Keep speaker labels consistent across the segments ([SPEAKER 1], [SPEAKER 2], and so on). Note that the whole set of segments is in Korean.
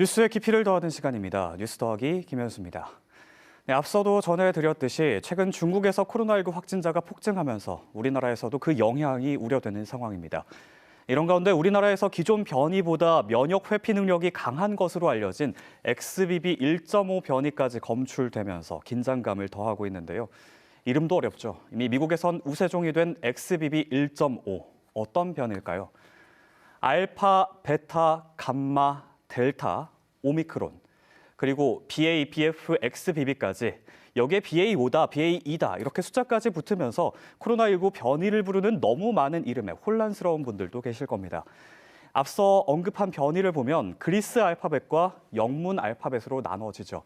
[SPEAKER 1] 뉴스의 깊이를 더하는 시간입니다. 뉴스 더하기 김현수입니다. 네, 앞서도 전해드렸듯이 최근 중국에서 코로나19 확진자가 폭증하면서 우리나라에서도 그 영향이 우려되는 상황입니다. 이런 가운데 우리나라에서 기존 변이보다 면역 회피 능력이 강한 것으로 알려진 XBB 1.5 변이까지 검출되면서 긴장감을 더하고 있는데요. 이름도 어렵죠. 이미 미국에선 우세종이 된 XBB 1.5, 어떤 변일까요? 알파, 베타, 감마, 델타, 오미크론, 그리고 BA, BF, XBB까지 여기에 BA5다, BA2다 이렇게 숫자까지 붙으면서 코로나19 변이를 부르는 너무 많은 이름에 혼란스러운 분들도 계실 겁니다. 앞서 언급한 변이를 보면 그리스 알파벳과 영문 알파벳으로 나눠지죠.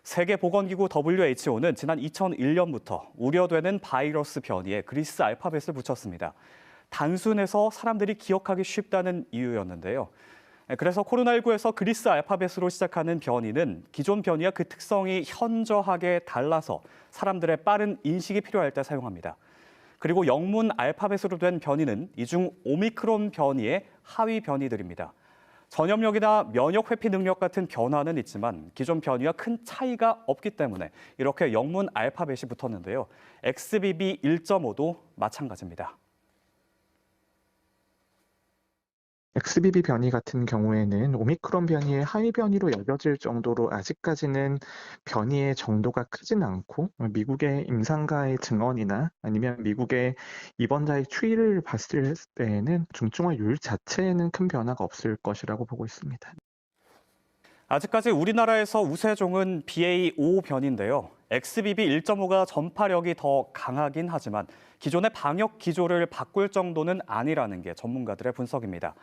[SPEAKER 1] 세계보건기구 WHO는 지난 2001년부터 우려되는 바이러스 변이에 그리스 알파벳을 붙였습니다. 단순해서 사람들이 기억하기 쉽다는 이유였는데요. 그래서 코로나19에서 그리스 알파벳으로 시작하는 변이는 기존 변이와 그 특성이 현저하게 달라서 사람들의 빠른 인식이 필요할 때 사용합니다. 그리고 영문 알파벳으로 된 변이는 이중 오미크론 변이의 하위 변이들입니다. 전염력이나 면역 회피 능력 같은 변화는 있지만 기존 변이와 큰 차이가 없기 때문에 이렇게 영문 알파벳이 붙었는데요. XBB 1.5도 마찬가지입니다.
[SPEAKER 2] XBB 변이 같은 경우에는 오미크론 변이의 하위 변이로 여겨질 정도로 아직까지는 변이의 정도가 크진 않고 미국의 임상가의 증언이나 아니면 미국의 입원자의 추이를 봤을 때에는 중증화율 자체에는 큰 변화가 없을 것이라고 보고 있습니다.
[SPEAKER 1] 아직까지 우리나라에서 우세종은 BA5 변인데요. XBB 1.5가 전파력이 더 강하긴 하지만 기존의 방역 기조를 바꿀 정도는 아니라는 게 전문가들의 분석입니다.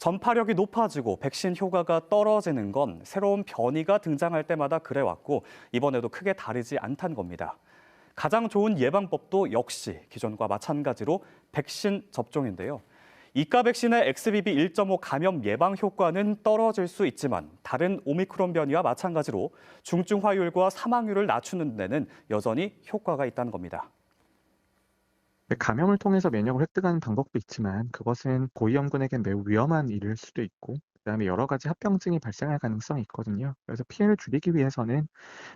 [SPEAKER 1] 전파력이 높아지고 백신 효과가 떨어지는 건 새로운 변이가 등장할 때마다 그래왔고 이번에도 크게 다르지 않다는 겁니다. 가장 좋은 예방법도 역시 기존과 마찬가지로 백신 접종인데요. 이가 백신의 XBB 1.5 감염 예방 효과는 떨어질 수 있지만 다른 오미크론 변이와 마찬가지로 중증화율과 사망률을 낮추는 데는 여전히 효과가 있다는 겁니다.
[SPEAKER 2] 감염을 통해서 면역을 획득하는 방법도 있지만 그것은 고위험군에겐 매우 위험한 일일 수도 있고 그다음에 여러 가지 합병증이 발생할 가능성이 있거든요. 그래서 피해를 줄이기 위해서는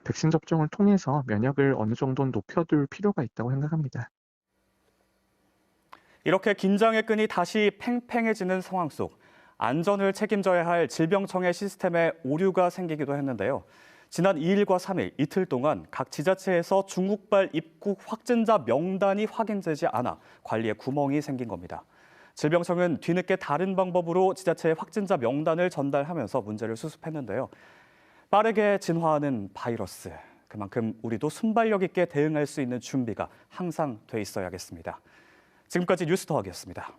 [SPEAKER 2] 백신 접종을 통해서 면역을 어느 정도는 높여둘 필요가 있다고 생각합니다.
[SPEAKER 1] 이렇게 긴장의 끈이 다시 팽팽해지는 상황 속 안전을 책임져야 할 질병청의 시스템에 오류가 생기기도 했는데요. 지난 2일과 3일 이틀 동안 각 지자체에서 중국발 입국 확진자 명단이 확인되지 않아 관리에 구멍이 생긴 겁니다. 질병청은 뒤늦게 다른 방법으로 지자체에 확진자 명단을 전달하면서 문제를 수습했는데요. 빠르게 진화하는 바이러스, 그만큼 우리도 순발력 있게 대응할 수 있는 준비가 항상 돼 있어야겠습니다. 지금까지 뉴스 더하기였습니다.